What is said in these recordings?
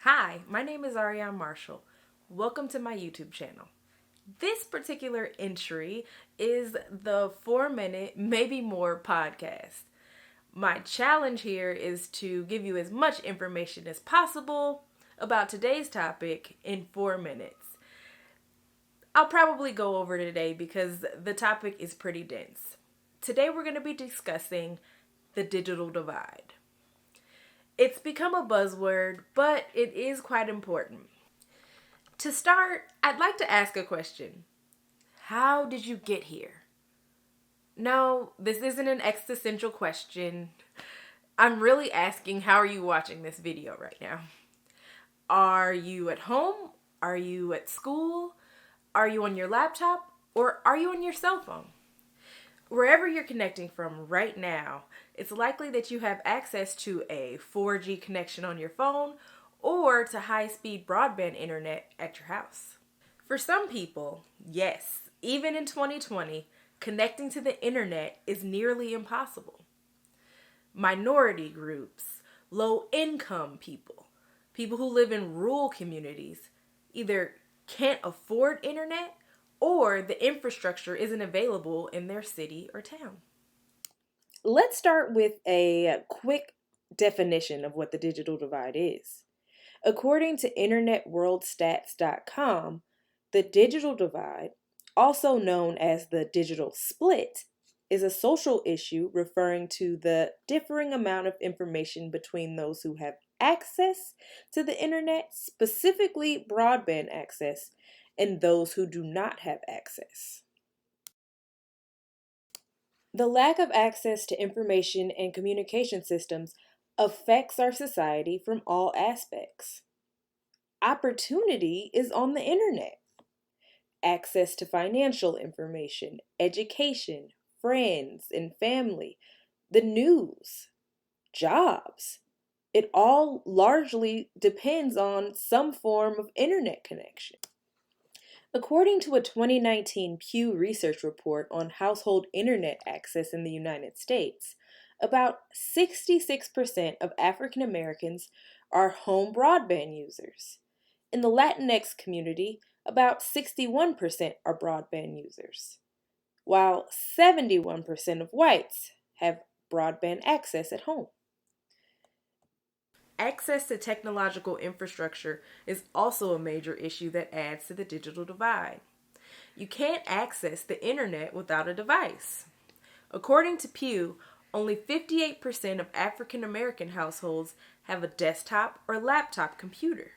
Hi, my name is Ariane Marshall. Welcome to my YouTube channel. This particular entry is the 4-minute, maybe more podcast. My challenge here is to give you as much information as possible about today's topic in 4 minutes. I'll probably go over today because the topic is pretty dense. Today we're going to be discussing the digital divide. It's become a buzzword, but it is quite important. To start, I'd like to ask a question. How did you get here? No, this isn't an existential question. I'm really asking, how are you watching this video right now? Are you at home? Are you at school? Are you on your laptop? Or are you on your cell phone? Wherever you're connecting from right now, it's likely that you have access to a 4G connection on your phone or to high-speed broadband internet at your house. For some people, yes, even in 2020, connecting to the internet is nearly impossible. Minority groups, low-income people, people who live in rural communities, either can't afford internet or the infrastructure isn't available in their city or town. Let's start with a quick definition of what the digital divide is. According to internetworldstats.com, the digital divide, also known as the digital split, is a social issue referring to the differing amount of information between those who have access to the internet, specifically broadband access, and those who do not have access. The lack of access to information and communication systems affects our society from all aspects. Opportunity is on the internet. Access to financial information, education, friends and family, the news, jobs. It all largely depends on some form of internet connection. According to a 2019 Pew Research report on household internet access in the United States, about 66% of African Americans are home broadband users. In the Latinx community, about 61% are broadband users, while 71% of whites have broadband access at home. Access to technological infrastructure is also a major issue that adds to the digital divide. You can't access the internet without a device. According to Pew, only 58% of African American households have a desktop or laptop computer,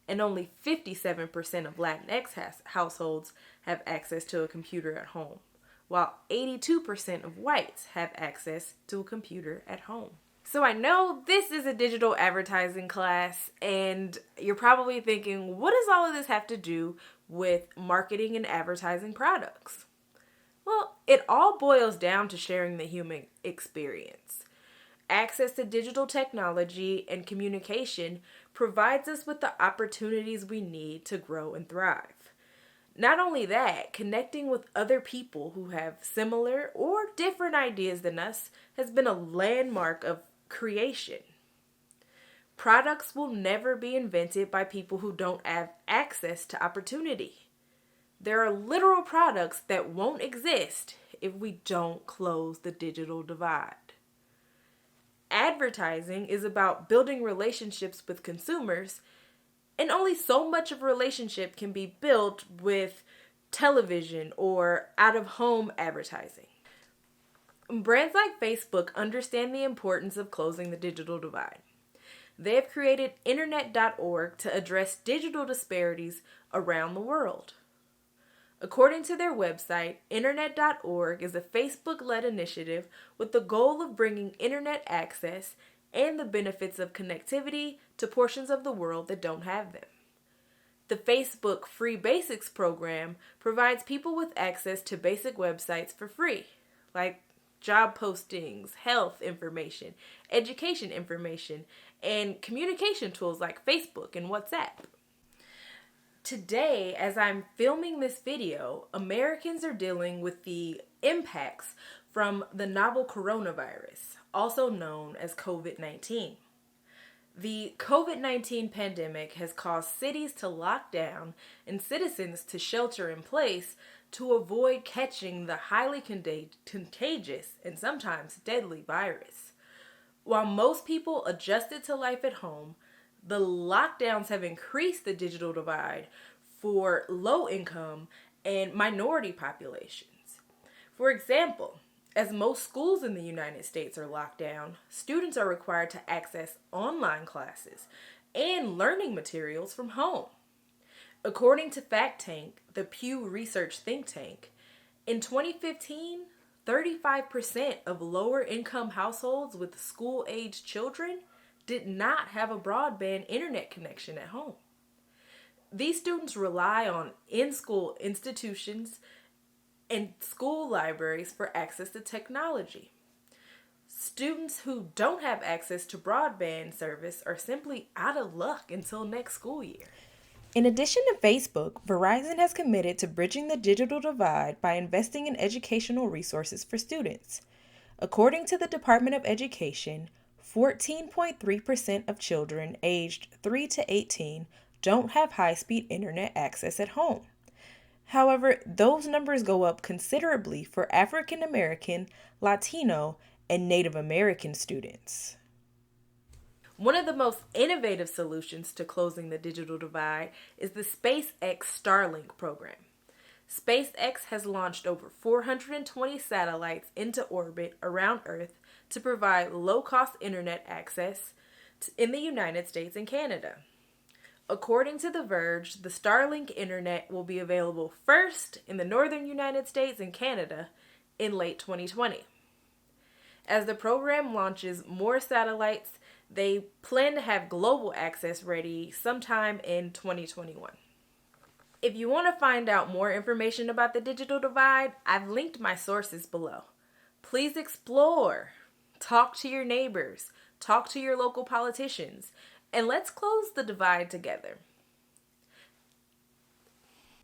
and only 57% of Latinx households have access to a computer at home, while 82% of whites have access to a computer at home. So I know this is a digital advertising class, and you're probably thinking, what does all of this have to do with marketing and advertising products? Well, it all boils down to sharing the human experience. Access to digital technology and communication provides us with the opportunities we need to grow and thrive. Not only that, connecting with other people who have similar or different ideas than us has been a landmark of creation. Products will never be invented by people who don't have access to opportunity. There are literal products that won't exist if we don't close the digital divide. Advertising is about building relationships with consumers, and only so much of a relationship can be built with television or out-of-home advertising. Brands like Facebook understand the importance of closing the digital divide. They have created Internet.org to address digital disparities around the world. According to their website, Internet.org is a Facebook-led initiative with the goal of bringing internet access and the benefits of connectivity to portions of the world that don't have them. The Facebook Free Basics program provides people with access to basic websites for free, like job postings, health information, education information, and communication tools like Facebook and WhatsApp. Today, as I'm filming this video, Americans are dealing with the impacts from the novel coronavirus, also known as COVID-19. The COVID-19 pandemic has caused cities to lock down and citizens to shelter in place to avoid catching the highly contagious and sometimes deadly virus. While most people adjusted to life at home, the lockdowns have increased the digital divide for low income and minority populations. For example, as most schools in the United States are locked down, students are required to access online classes and learning materials from home. According to Fact Tank, the Pew Research think tank, in 2015, 35% of lower income households with school aged children did not have a broadband internet connection at home. These students rely on in school institutions and school libraries for access to technology. Students who don't have access to broadband service are simply out of luck until next school year. In addition to Facebook, Verizon has committed to bridging the digital divide by investing in educational resources for students. According to the Department of Education, 14.3% of children aged 3 to 18 don't have high-speed internet access at home. However, those numbers go up considerably for African American, Latino, and Native American students. One of the most innovative solutions to closing the digital divide is the SpaceX Starlink program. SpaceX has launched over 420 satellites into orbit around Earth to provide low-cost internet access in the United States and Canada. According to The Verge, the Starlink internet will be available first in the northern United States and Canada in late 2020. As the program launches more satellites, they plan to have global access ready sometime in 2021. If you want to find out more information about the digital divide, I've linked my sources below. Please explore, talk to your neighbors, talk to your local politicians, and let's close the divide together.